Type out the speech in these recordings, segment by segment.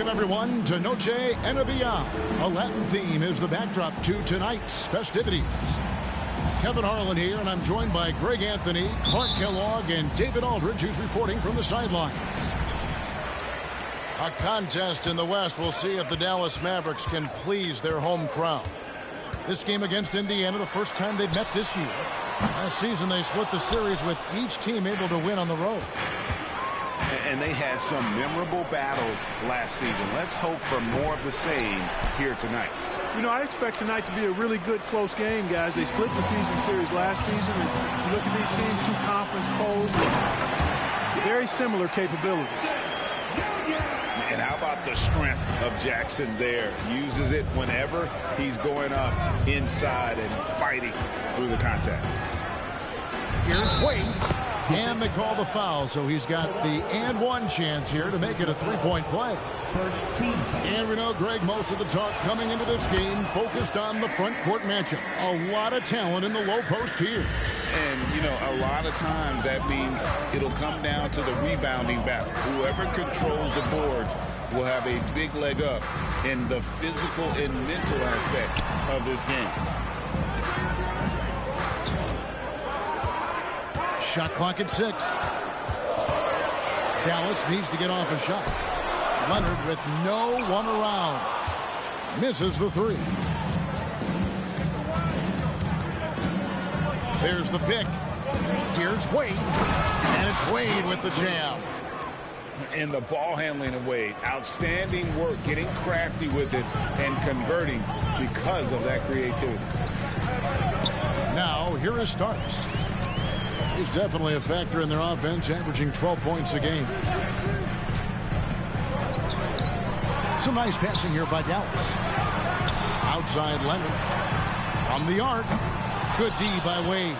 Welcome, everyone, to Noche SBA. A Latin theme is the backdrop to tonight's festivities. Kevin Harlan here, and I'm joined by Greg Anthony, Clark Kellogg, and David Aldridge, who's reporting from the sidelines. A contest in the West. We'll see if the Dallas Mavericks can please their home crowd. This game against Indiana, the first time they've met this year. Last season, they split the series with each team able to win on the road. And they had some memorable battles last season. Let's hope for more of the same here tonight. You know, I expect tonight to be a really good, close game, guys. They split the season series last season, and you look at these teams, two conference foes, very similar capability. And how about the strength of Jackson there? Uses it whenever he's going up inside and fighting through the contact. Here's Wade. And they call the foul, so he's got the and one chance here to make it a three-point play. And we know, Greg, most of the talk coming into this game focused on the front court matchup. A lot of talent in the low post here. And, you know, a lot of times that means it'll come down to the rebounding battle. Whoever controls the boards will have a big leg up in the physical and mental aspect of this game. Shot clock at 6. Dallas needs to get off a shot. Leonard with no one around. Misses the three. There's the pick. Here's Wade. And it's Wade with the jam. And the ball handling of Wade. Outstanding work, getting crafty with it and converting because of that creativity. Now, here is Starks. He's definitely a factor in their offense, averaging 12 points a game. Some nice passing here by Dallas. Outside Leonard. From the arc. Good D by Wade.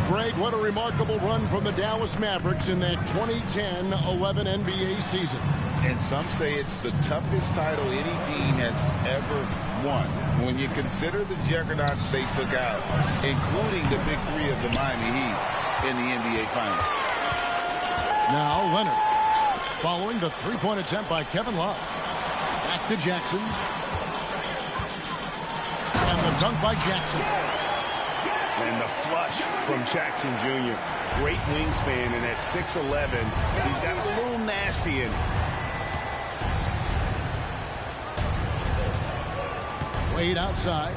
Greg, what a remarkable run from the Dallas Mavericks in that 2010-11 NBA season. And some say it's the toughest title any team has ever won. When you consider the juggernauts they took out, including the big three of the Miami Heat in the NBA Finals. Now Leonard, following the three-point attempt by Kevin Love. Back to Jackson. And the dunk by Jackson. And the flush from Jackson Jr. Great wingspan, and at 6'11", he's got a little nasty in it. Wade outside.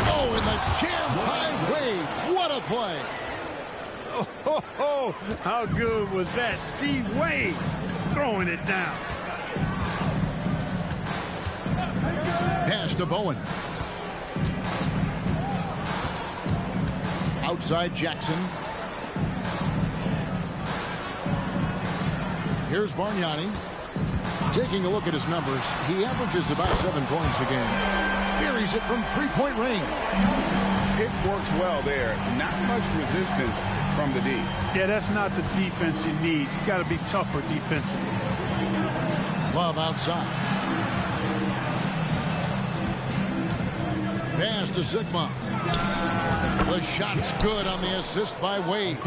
Oh, and the jam by Wade. What a play. Oh, how good was that? D. Wade throwing it down. Pass to Bowen. Outside Jackson. Here's Bargnani. Taking a look at his numbers, he averages about 7 points a game. Buries it from three-point range. It works well there. Not much resistance from the D. Yeah, that's not the defense you need. You got to be tougher defensively. Love outside. Pass to Sigma. The shot's good on the assist by Wade.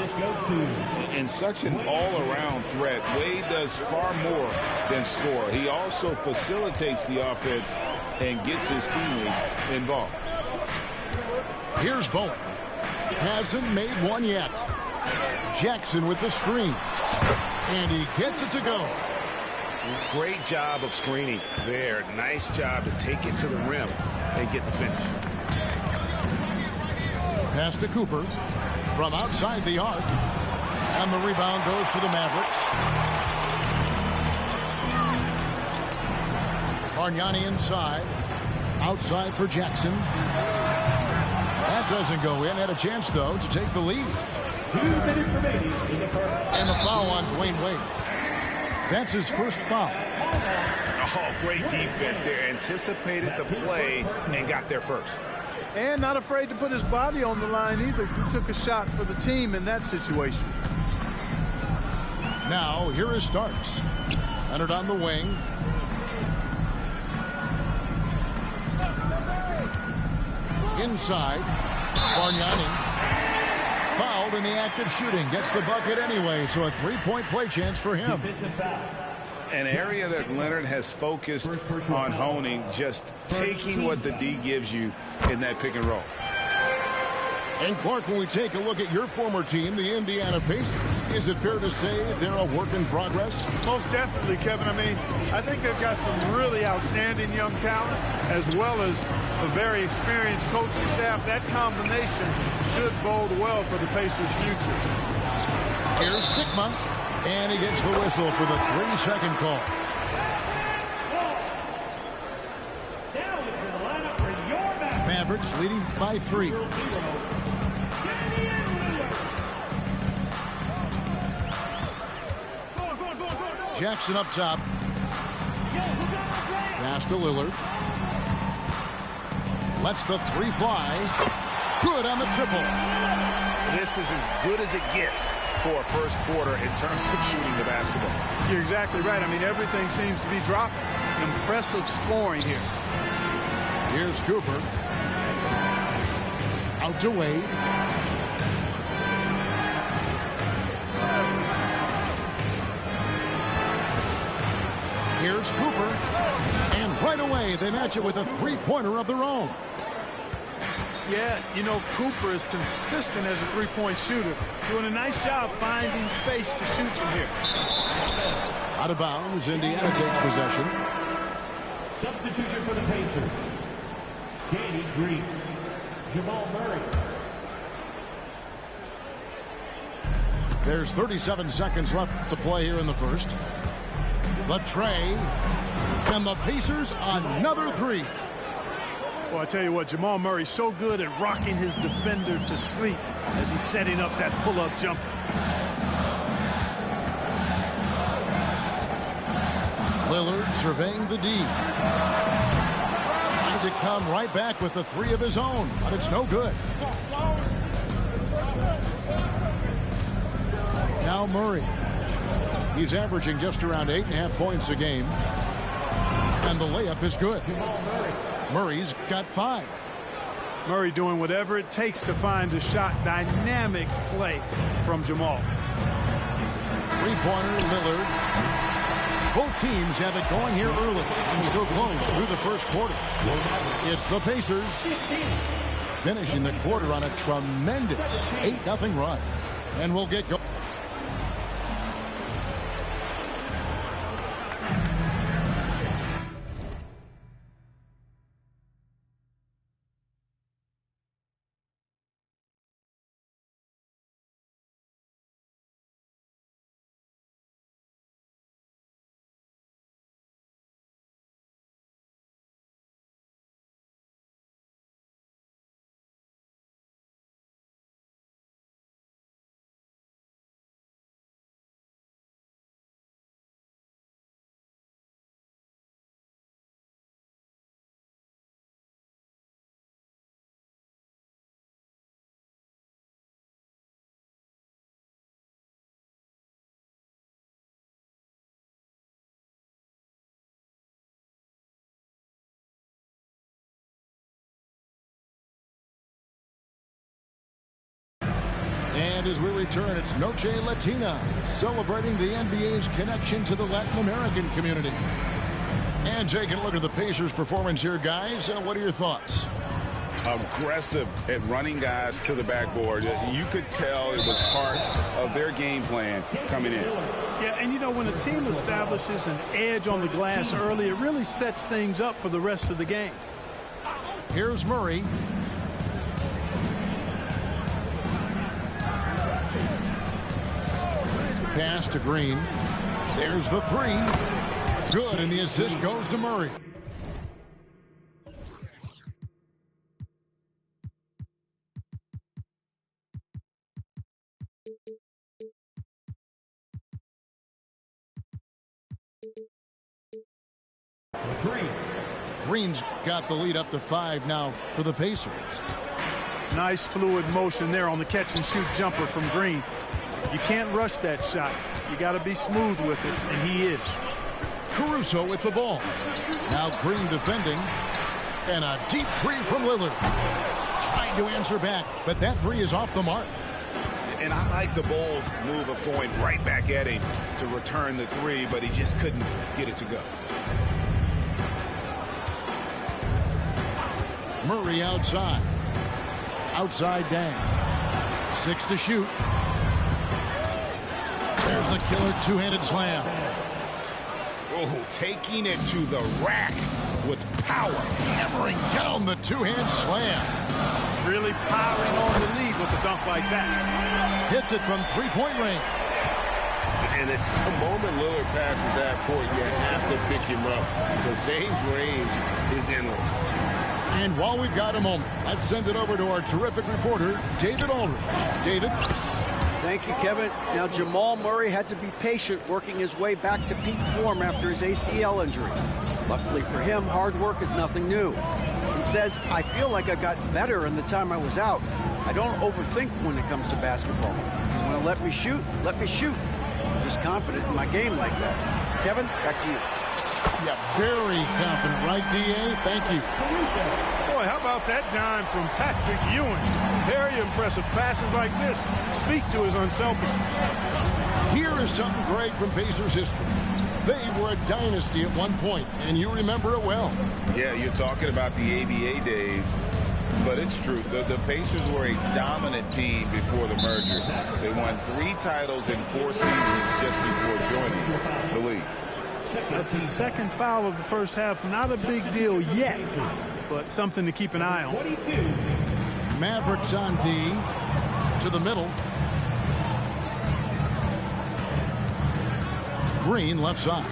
And such an all-around threat. Wade does far more than score. He also facilitates the offense and gets his teammates involved. Here's Bowen. Hasn't made one yet. Jackson with the screen. And he gets it to go. Great job of screening there. Nice job to take it to the rim and get the finish. Pass to Cooper from outside the arc. And the rebound goes to the Mavericks. Bargnani inside. Outside for Jackson. That doesn't go in. Had a chance, though, to take the lead. 2 minutes remaining in the first. And the foul on Dwayne Wade. That's his first foul. Oh, great defense there. Anticipated the play and got there first. And not afraid to put his body on the line either. He took a shot for the team in that situation. Now, here is Starks. Leonard on the wing. Inside. Bargnani. Fouled in the act of shooting. Gets the bucket anyway, so a three-point play chance for him. An area that Leonard has focused on honing, just taking what the D gives you in that pick and roll. And Clark, when we take a look at your former team, the Indiana Pacers, is it fair to say they're a work in progress? Most definitely, Kevin. I mean, I think they've got some really outstanding young talent as well as a very experienced coaching staff. That combination should bode well for the Pacers' future. Here's Sigma, and he gets the whistle for the 3-second call. Mavericks leading by 3. Jackson up top. Pass to Lillard. Lets the 3 fly. Good on the triple. This is as good as it gets for a first quarter in terms of shooting the basketball. You're exactly right. I mean, everything seems to be dropping. Impressive scoring here. Here's Cooper. Out to Wade. Here's Cooper. And right away, they match it with a 3-pointer of their own. Yeah, you know, Cooper is consistent as a three-point shooter. Doing a nice job finding space to shoot from here. Out of bounds, Indiana takes possession. Substitution for the Pacers. Danny Green. Jamal Murray. There's 37 seconds left to play here in the first. The tray. And the Pacers another 3. Well, I tell you what, Jamal Murray's so good at rocking his defender to sleep as he's setting up that pull-up jumper. Lillard surveying the D. Trying to come right back with the 3 of his own, but it's no good. Now Murray. He's averaging just around 8.5 points a game. And the layup is good. Murray's got 5. Murray doing whatever it takes to find the shot. Dynamic play from Jamal. 3-pointer, Lillard. Both teams have it going here early and still close through the first quarter. It's the Pacers finishing the quarter on a tremendous 8-0 run. And we'll get going. And as we return, it's Noche Latina, celebrating the NBA's connection to the Latin American community. And taking a look at the Pacers' performance here, guys. What are your thoughts? Aggressive at running guys to the backboard. You could tell it was part of their game plan coming in. Yeah, and you know, when a team establishes an edge on the glass early, it really sets things up for the rest of the game. Here's Murray. Pass to Green. There's the 3. Good, and the assist goes to Murray. Green's got the lead up to 5 now for the Pacers. Nice fluid motion there on the catch-and-shoot jumper from Green. You can't rush that shot. You got to be smooth with it, and he is. Caruso with the ball. Now Green defending. And a deep 3 from Lillard. Trying to answer back, but that 3 is off the mark. And I like the bold move of going right back at him to return the three, but he just couldn't get it to go. Murray outside. Outside Dan. 6 to shoot. There's the killer two-handed slam. Oh, taking it to the rack with power. Hammering down the two-hand slam. Really piling on the lead with a dunk like that. Hits it from three-point range. And it's the moment Lillard passes half court, you have to pick him up because Dame's range is endless. And while we've got a moment, let's send it over to our terrific reporter, David Aldridge. David? Thank you, Kevin. Now, Jamal Murray had to be patient working his way back to peak form after his ACL injury. Luckily for him, hard work is nothing new. He says, I feel like I got better in the time I was out. I don't overthink when it comes to basketball. If you want to let me shoot, let me shoot. I'm just confident in my game like that. Kevin, back to you. Yeah, very confident, right, D.A.? Thank you. Boy, how about that dime from Patrick Ewing? Very impressive. Passes like this speak to his unselfishness. Here is something great from Pacers history. They were a dynasty at one point, and you remember it well. Yeah, you're talking about the ABA days, but it's true. The Pacers were a dominant team before the merger. They won 3 titles in 4 seasons just before joining the league. That's his second foul of the first half. Not a big deal yet, but something to keep an eye on. Mavericks on D to the middle. Green left side.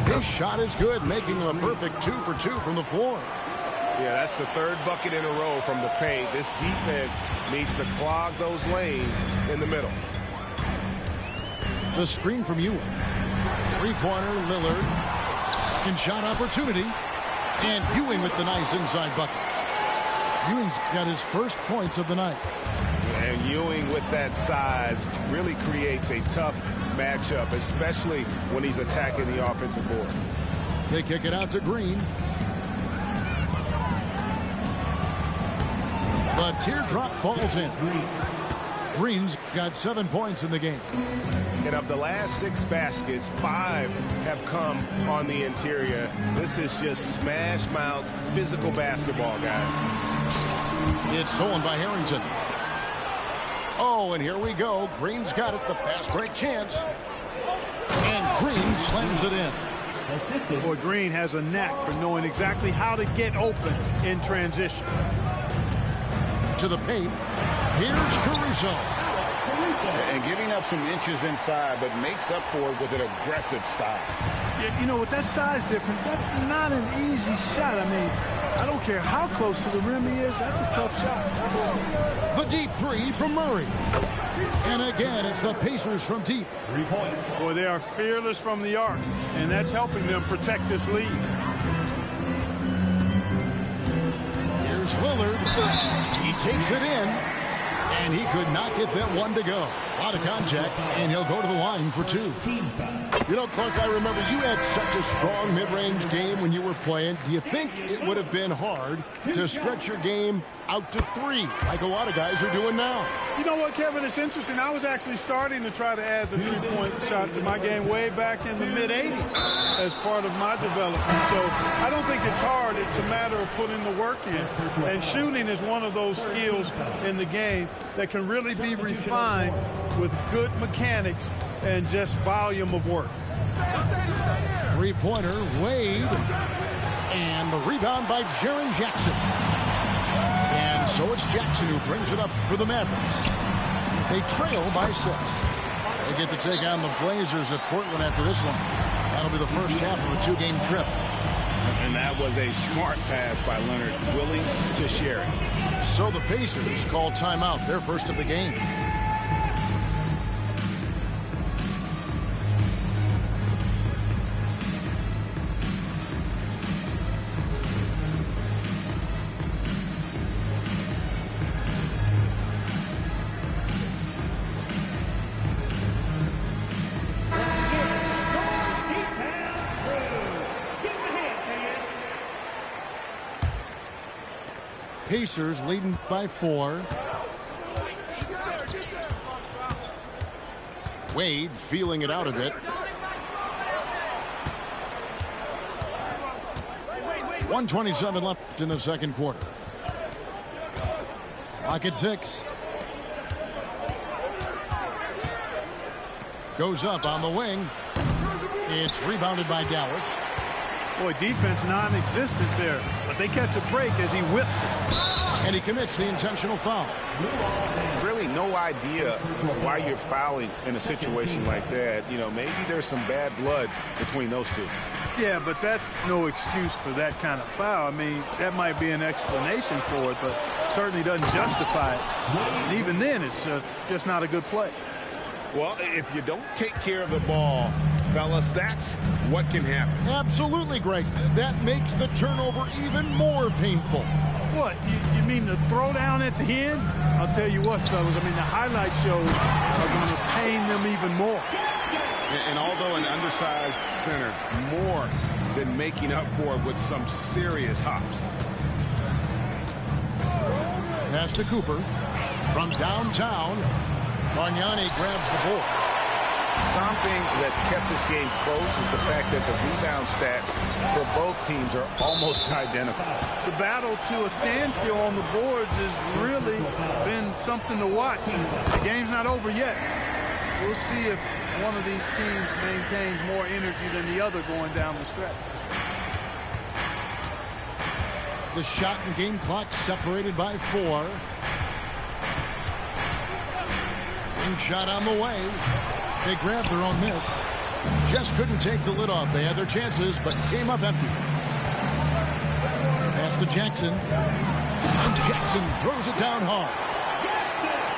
His shot is good, making him a perfect 2 for 2 from the floor. Yeah, that's the 3rd bucket in a row from the paint. This defense needs to clog those lanes in the middle. The screen from Ewing. Three-pointer, Lillard. Second shot opportunity. And Ewing with the nice inside bucket. Ewing's got his first points of the night. And Ewing with that size really creates a tough matchup, especially when he's attacking the offensive board. They kick it out to Green. The teardrop falls in. Green's got 7 points in the game. And of the last 6 baskets, 5 have come on the interior. This is just smash mouth physical basketball, guys. It's stolen by Harrington. Oh, and here we go. Green's got it. The fast break chance. And Green slams it in. Boy, Green has a knack for knowing exactly how to get open in transition. To the paint. Here's Caruso. And giving up some inches inside, but makes up for it with an aggressive style. Yeah, you know, with that size difference, that's not an easy shot. I mean, I don't care how close to the rim he is. That's a tough shot. The deep three from Murray. And again, it's the Pacers from deep. 3 points. Boy, they are fearless from the arc, and that's helping them protect this lead. Here's Lillard. He takes it in. And he could not get that one to go. A lot of contact, and he'll go to the line for 2. You know, Clark, I remember you had such a strong mid-range game when you were playing. Do you think it would have been hard to stretch your game out to 3, like a lot of guys are doing now? You know what, Kevin? It's interesting. I was actually starting to try to add the 3-point shot to my game way back in the mid-'80s as part of my development. So I don't think it's hard. It's a matter of putting the work in. And shooting is one of those skills in the game that can really be refined with good mechanics and just volume of work. Three-pointer, Wade. And the rebound by Jaren Jackson. And so it's Jackson who brings it up for the Mavericks. They trail by 6. They get to take on the Blazers at Portland after this one. That'll be the first half of a 2-game trip. And that was a smart pass by Leonard, willing to share it. So the Pacers call timeout, their first of the game. Pacers leading by 4. Wade feeling it out a bit. 1:27 left in the second quarter. Clock at 6. Goes up on the wing. It's rebounded by Dallas. Boy, defense non-existent there, but they catch a break as he whiffs it. And he commits the intentional foul. Really no idea why you're fouling in a situation like that. You know, maybe there's some bad blood between those two. Yeah, but that's no excuse for that kind of foul. I mean, that might be an explanation for it, but certainly doesn't justify it. And even then, it's just not a good play. Well, if you don't take care of the ball, fellas, that's what can happen. Absolutely, Greg. That makes the turnover even more painful. What? You mean the throwdown at the end? I'll tell you what, fellas. I mean, the highlight shows are going to pain them even more. And although an undersized center, more than making up for it with some serious hops. Pass to Cooper. From downtown, Bargnani grabs the board. Something that's kept this game close is the fact that the rebound stats for both teams are almost identical. The battle to a standstill on the boards has really been something to watch. And the game's not over yet. We'll see if one of these teams maintains more energy than the other going down the stretch. The shot and game clock separated by 4. Wing shot on the way. They grabbed their own miss. Just couldn't take the lid off. They had their chances, but came up empty. Pass to Jackson. And Jackson throws it down hard.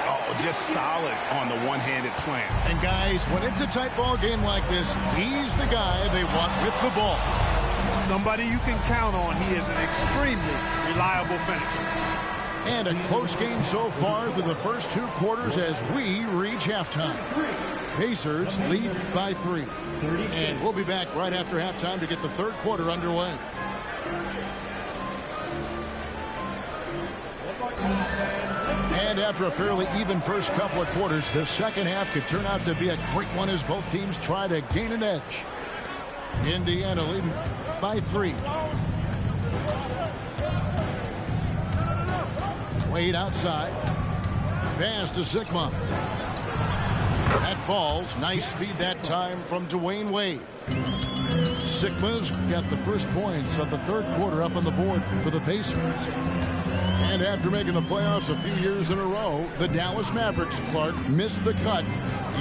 Oh, just solid on the one-handed slam. And guys, when it's a tight ball game like this, he's the guy they want with the ball. Somebody you can count on. He is an extremely reliable finisher. And a close game so far through the first 2 quarters as we reach halftime. Pacers lead by 3. And we'll be back right after halftime to get the third quarter underway. And after a fairly even first couple of quarters, the second half could turn out to be a great one as both teams try to gain an edge. Indiana leading by 3. Wade outside. Pass to Sigma. That falls. Nice feed that time from Dwayne Wade. Sigma's got the first points of the third quarter up on the board for the Pacers. And after making the playoffs a few years in a row, the Dallas Mavericks, Clark, missed the cut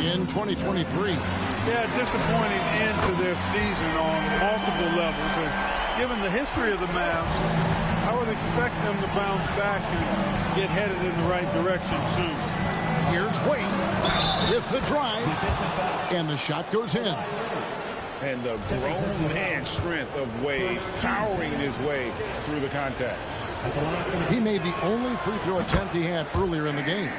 in 2023. Yeah, disappointing end to their season on multiple levels. And given the history of the Mavs, I would expect them to bounce back and get headed in the right direction soon. Here's Wade with the drive, and the shot goes in. And the grown man strength of Wade powering his way through the contact. He made the only free throw attempt he had earlier in the game.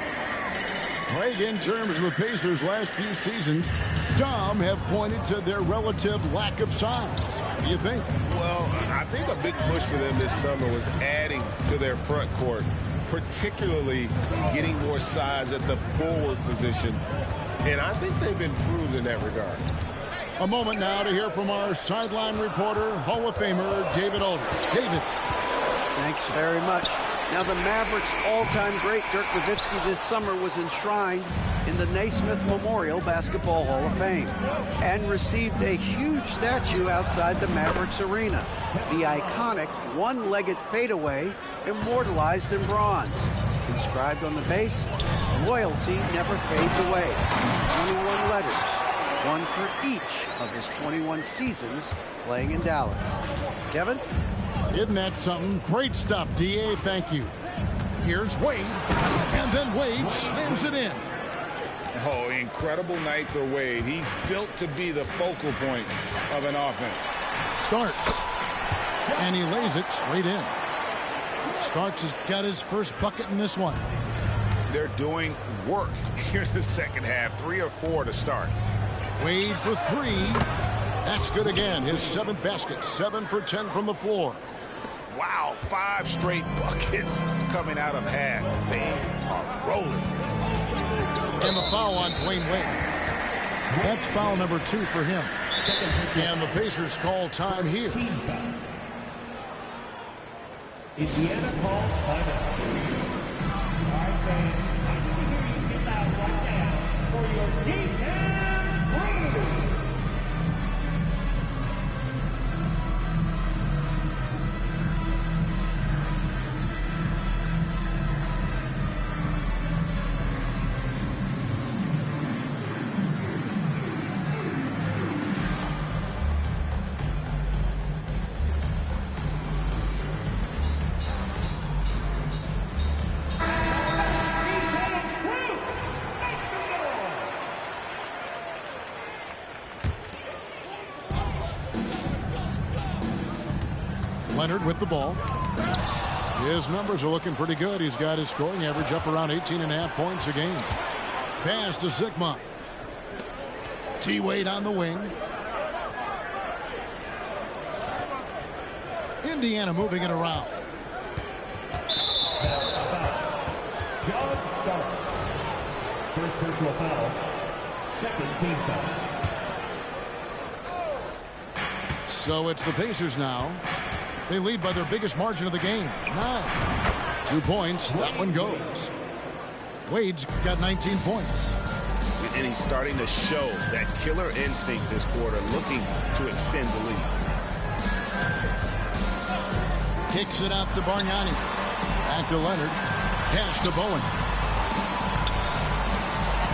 Greg, in terms of the Pacers' last few seasons, some have pointed to their relative lack of size. What do you think? Well, I think a big push for them this summer was adding to their front court, particularly getting more size at the forward positions. And I think they've improved in that regard. A moment now to hear from our sideline reporter, Hall of Famer David Aldridge. David. Thanks very much. Now, the Mavericks' all-time great Dirk Nowitzki this summer was enshrined in the Naismith Memorial Basketball Hall of Fame and received a huge statue outside the Mavericks arena. The iconic one-legged fadeaway immortalized in bronze. Inscribed on the base, loyalty never fades away. 21 letters, one for each of his 21 seasons playing in Dallas. Kevin? Isn't that something? Great stuff, D.A. Thank you. Here's Wade, and then Wade slams it in. Oh, incredible night for Wade. He's built to be the focal point of an offense. Starks, and he lays it straight in. Starks has got his first bucket in this one. They're doing work here in the second half. 3 or 4 to start. Wade for 3. That's good again. His 7th basket. 7 for 10 from the floor. Wow, 5 straight buckets coming out of half. They are rolling. And the foul on Dwayne Wade. That's foul number 2 for him. And the Pacers call time here. Indiana calls timeout. All right, fans, I need to hear you get loud right now for your defense crew. Leonard with the ball. His numbers are looking pretty good. He's got his scoring average up around 18.5 points a game. Pass to Sigma. T-Wade on the wing. Indiana moving it around. John Stark. First personal foul. Second team foul. So it's the Pacers now. They lead by their biggest margin of the game, 9. 2 points, that one goes. Wade's got 19 points. And he's starting to show that killer instinct this quarter, looking to extend the lead. Kicks it out to Bargnani. Back to Leonard. Pass to Bowen.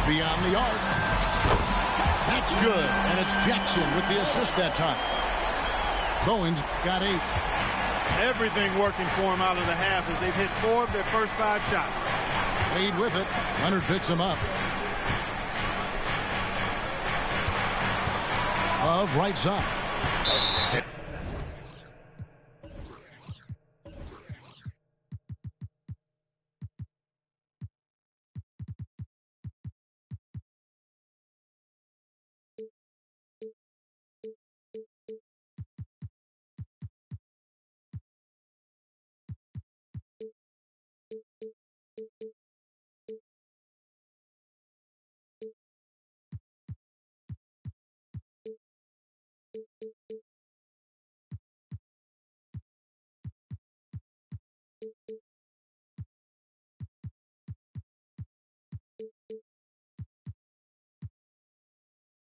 Beyond the arc. That's good, and it's Jackson with the assist that time. Bowen's got 8. Everything working for him out of the half as they've hit 4 of their first 5 shots. Wade with it. Leonard picks him up. Of right side.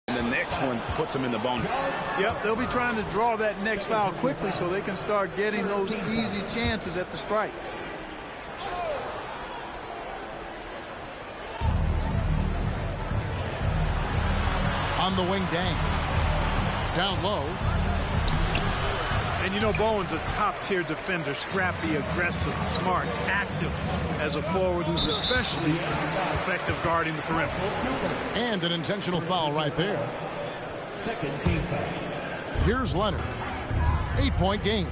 And the next one puts them in the bonus. Yep, they'll be trying to draw that next foul quickly so they can start getting those easy chances at the strike. On the wing, Dang. Down low. And you know Bowen's a top-tier defender, scrappy, aggressive, smart, active as a forward who's especially effective guarding the perimeter. And an intentional foul right there. Second team foul. Here's Leonard. 8-point game.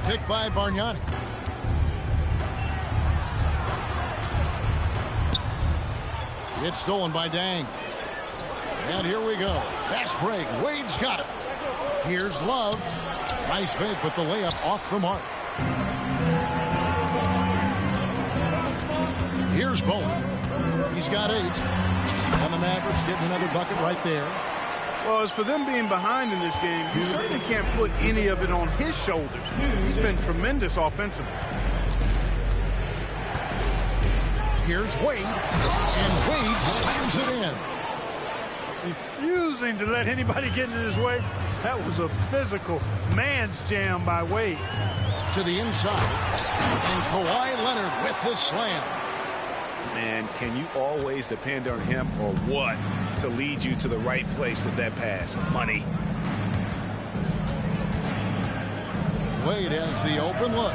Picked by Bargnani. It's stolen by Dang. And here we go. Fast break. Wade's got it. Here's Love. Nice fake, but the layup off the mark. Here's Bowen. He's got 8. And the Mavericks getting another bucket right there. Well, as for them being behind in this game, you certainly can't put any of it on his shoulders. He's been tremendous offensively. Here's Wade. And Wade slams it in. Refusing to let anybody get in his way. That was a physical man's jam by Wade. To the inside. And Kawhi Leonard with the slam. Man, can you always depend on him or what to lead you to the right place with that pass? Money. Wade has the open look.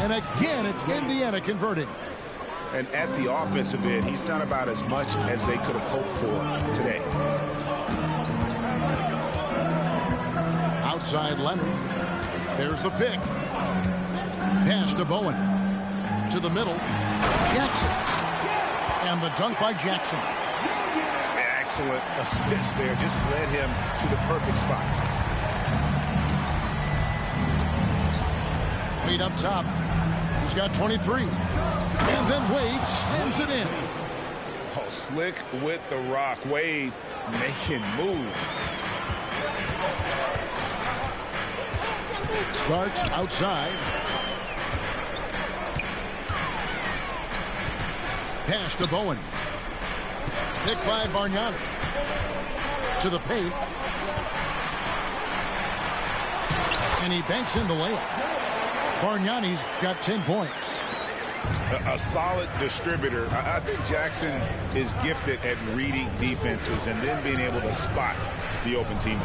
And again, it's Indiana converting. And at the offensive end, he's done about as much as they could have hoped for today. Outside Leonard. There's the pick. Pass to Bowen. To the middle. Jackson. And the dunk by Jackson. Excellent assist there. Just led him to the perfect spot. Wade up top. He's got 23. And then Wade slams it in. Oh, slick with the rock. Wade making move. Starks outside. Pass to Bowen. Picked by Bargnani. To the paint. And he banks in the layup. Bargnani's got 10 points. A solid distributor. I think Jackson is gifted at reading defenses and then being able to spot the open teammate.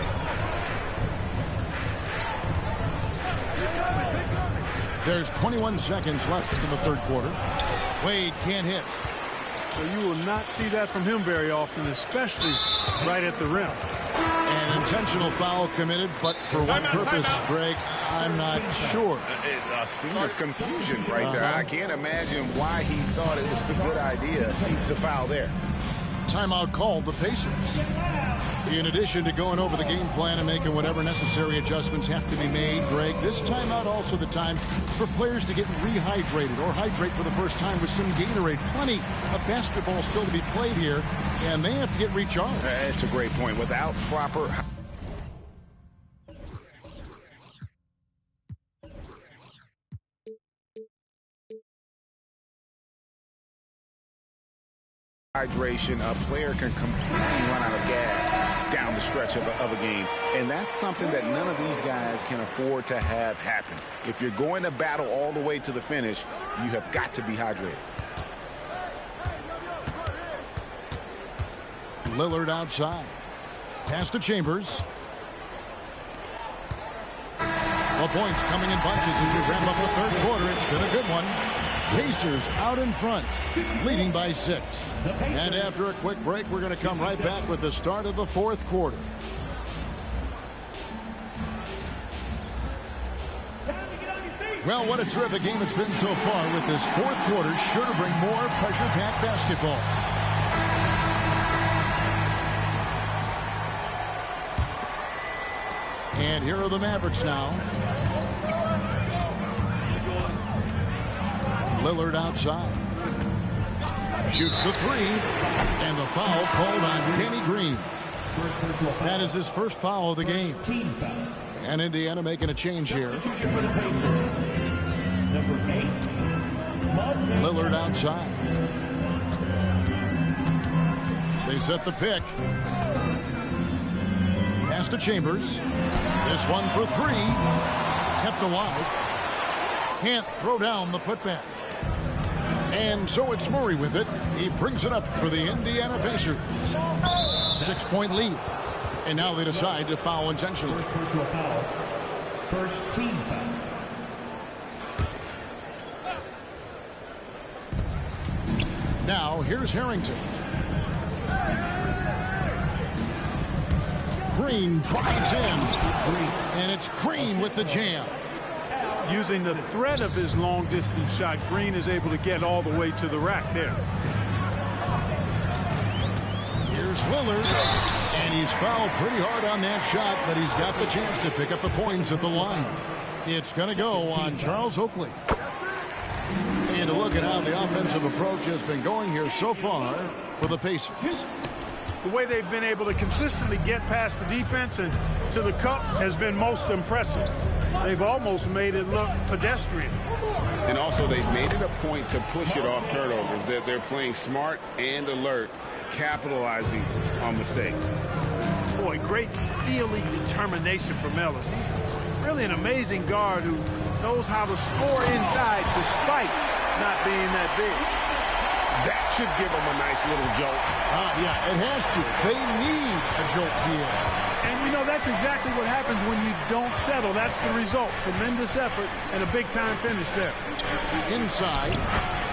There's 21 seconds left in the third quarter. Wade can't hit. So you will not see that from him very often, especially right at the rim. An intentional foul committed, but for what purpose, Greg, I'm not sure. A scene of confusion right there. I can't imagine why he thought it was a good idea to foul there. Timeout called the Pacers. In addition to going over the game plan and making whatever necessary adjustments have to be made, Greg, this timeout also the time for players to get rehydrated or hydrate for the first time with some Gatorade. Plenty of basketball still to be played here, and they have to get recharged. That's a great point. Without proper hydration, a player can completely run out of gas down the stretch of a game. And that's something that none of these guys can afford to have happen. If you're going to battle all the way to the finish, you have got to be hydrated. Lillard outside. Pass to Chambers. Well, points coming in bunches as we wrap up the third quarter. It's been a good one. Pacers out in front, leading by 6. And after a quick break, we're going to come right back with the start of the fourth quarter. Well, what a terrific game it's been so far with this fourth quarter. Sure to bring more pressure-packed basketball. And here are the Mavericks now. Lillard outside. Shoots the 3. And the foul called on Danny Green. That is his first foul of the game. And Indiana making a change here. Lillard outside. They set the pick. Pass to Chambers. This one for 3. Kept alive. Can't throw down the putback. And so it's Murray with it. He brings it up for the Indiana Pacers. 6-point lead. And now they decide to foul intentionally. First team foul. Now here's Harrington. Green drives in. And it's Green with the jam. Using the threat of his long-distance shot, Green is able to get all the way to the rack there. Here's Lillard. And he's fouled pretty hard on that shot, but he's got the chance to pick up the points at the line. It's going to go on Charles Oakley. And to look at how the offensive approach has been going here so far for the Pacers. The way they've been able to consistently get past the defense and to the cup has been most impressive. They've almost made it look pedestrian. And also they've made it a point to push it off turnovers. That they're playing smart and alert, capitalizing on mistakes. Boy, great steely determination from Ellis. He's really an amazing guard who knows how to score inside despite not being that big. That should give them a nice little jolt. Yeah, it has to. They need a jolt here. And, you know, that's exactly what happens when you don't settle. That's the result. Tremendous effort and a big-time finish there. Inside,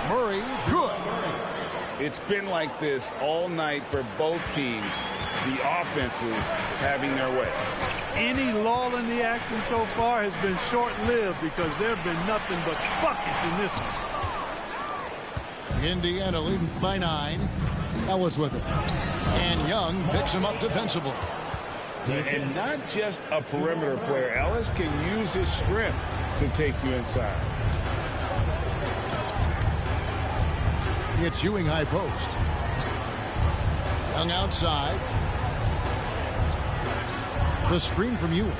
Murray, good. It's been like this all night for both teams. The offenses having their way. Any lull in the action so far has been short-lived because there have been nothing but buckets in this one. Indiana leading by 9. Ellis with it. And Young picks him up defensively. And not just a perimeter player. Ellis can use his strength to take you inside. It's Ewing high post. Young outside. The screen from Ewing.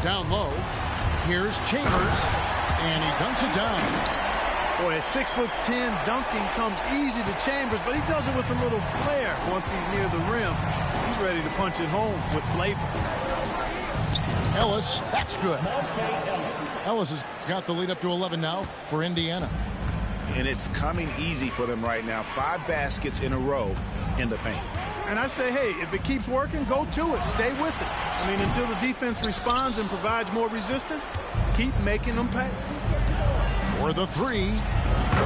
Down low. Here's Chambers. And he dunks it down. Boy, at 6'10", dunking comes easy to Chambers, but he does it with a little flair once he's near the rim. He's ready to punch it home with flavor. Ellis, that's good. Ellis has got the lead up to 11 now for Indiana. And it's coming easy for them right now. 5 baskets in a row in the paint. And I say, hey, if it keeps working, go to it. Stay with it. I mean, until the defense responds and provides more resistance, keep making them pay. For the 3,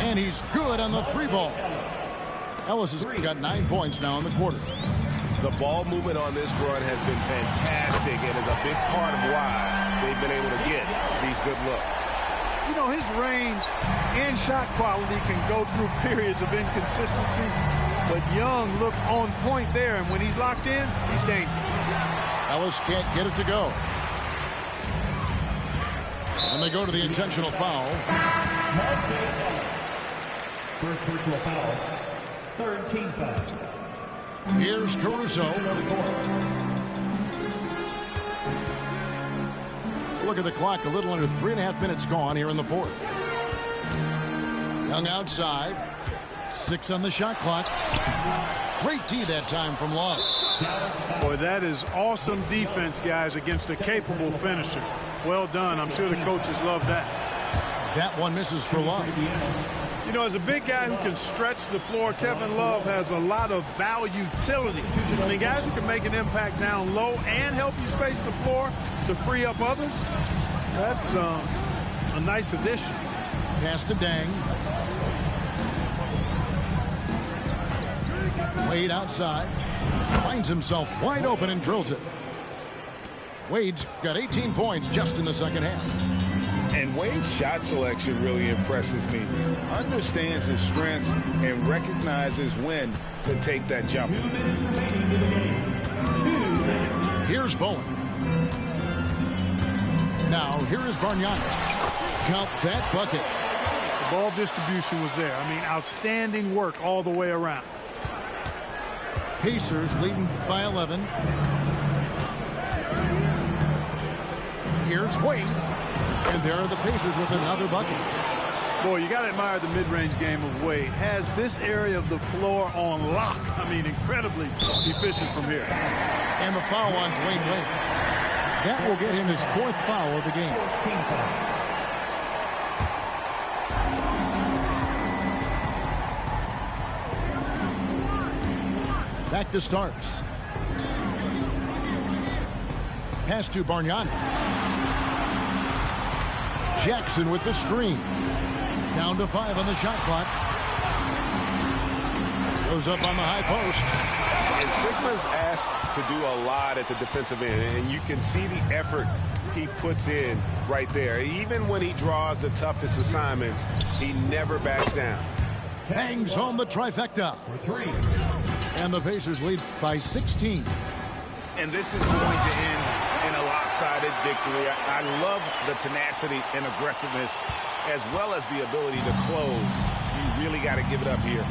and he's good on the 3 ball. Ellis has got 9 points now in the quarter. The ball movement on this run has been fantastic and is a big part of why they've been able to get these good looks. You know, his range and shot quality can go through periods of inconsistency, but Young looked on point there, and when he's locked in, he's dangerous. Ellis can't get it to go. And they go to the intentional foul. First personal foul. Third team foul. Here's Caruso. Look at the clock. A little under 3.5 minutes gone here in the 4th. Young outside. 6 on the shot clock. Great D that time from Love. Boy, that is awesome defense, guys, against a capable finisher. Well done. I'm sure the coaches love that. That one misses for Love. You know, as a big guy who can stretch the floor, Kevin Love has a lot of utility. I mean, guys who can make an impact down low and help you space the floor to free up others, that's a nice addition. Pass to Dang. Wade outside. Finds himself wide open and drills it. Wade's got 18 points just in the second half. And Wade's shot selection really impresses me. Understands his strengths and recognizes when to take that jump. Here's Bowen. Now here is Bargnani. Count that bucket. The ball distribution was there. I mean, outstanding work all the way around. Pacers leading by 11. Here's Wade. And there are the Pacers with another bucket. Boy, you got to admire the mid-range game of Wade. Has this area of the floor on lock. I mean, incredibly efficient from here. And the foul on Dwayne Wade. That will get him his 4th foul of the game. Back to Starks. Pass to Bargnani. Jackson with the screen. Down to 5 on the shot clock. Goes up on the high post. And Sigma's asked to do a lot at the defensive end, and you can see the effort he puts in right there. Even when he draws the toughest assignments, he never backs down. Bangs home the trifecta. And the Pacers lead by 16. And this is going to end in a lopsided victory. I love the tenacity and aggressiveness as well as the ability to close. You really got to give it up here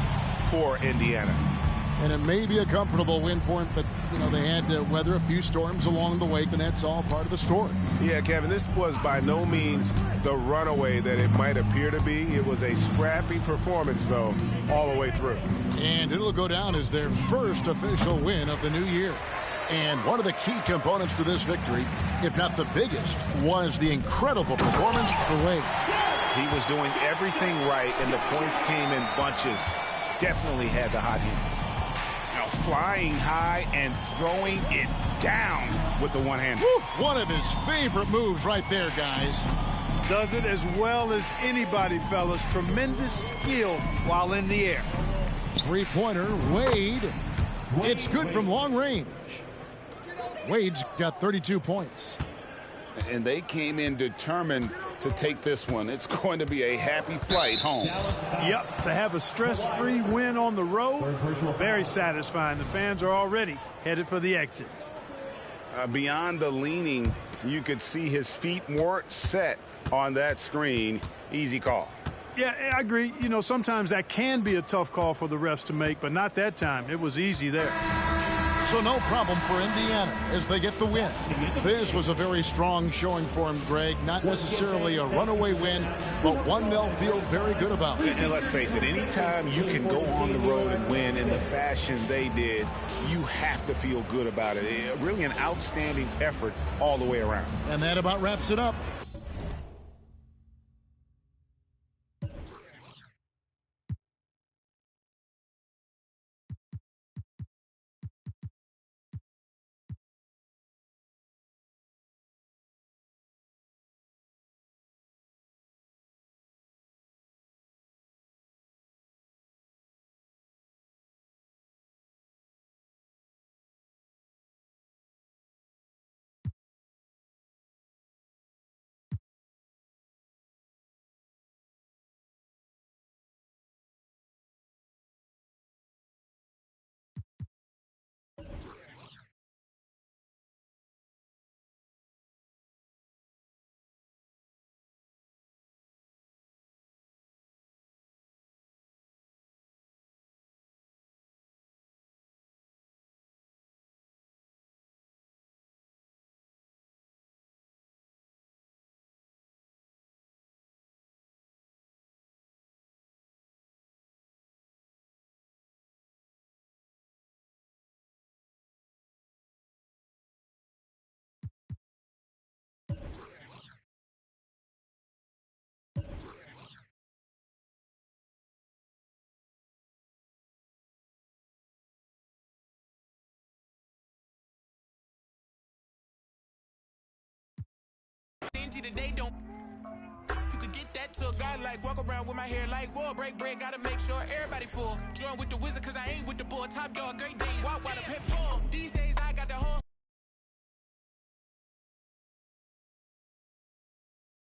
for Indiana. And it may be a comfortable win for him, but, you know, they had to weather a few storms along the way, and that's all part of the story. Yeah, Kevin, this was by no means the runaway that it might appear to be. It was a scrappy performance, though, all the way through. And it'll go down as their first official win of the new year. And one of the key components to this victory, if not the biggest, was the incredible performance for Wade. He was doing everything right, and the points came in bunches. Definitely had the hot hand. Now flying high and throwing it down with the one hand. One of his favorite moves right there, guys. Does it as well as anybody, fellas. Tremendous skill while in the air. Three-pointer, Wade. It's good from long range. Wade's got 32 points. And they came in determined to take this one. It's going to be a happy flight home. Yep, to have a stress-free win on the road, very satisfying. The fans are already headed for the exits. Beyond the leaning You could see his feet more set on that screen. Easy call. Yeah, I agree. You know, sometimes that can be a tough call for the refs to make, but not that time. It was easy there. So no problem for Indiana as they get the win. This was a very strong showing for him, Greg. Not necessarily a runaway win, but one they'll feel very good about. And let's face it, anytime you can go on the road and win in the fashion they did, you have to feel good about it. Really an outstanding effort all the way around. And that about wraps it up. Today don't you could get that to a guy like walk around with my hair like whoa, break bread, gotta make sure everybody full. Join with the wizard cause I ain't with the bull. Top dog, great day, walk while the pit full. These days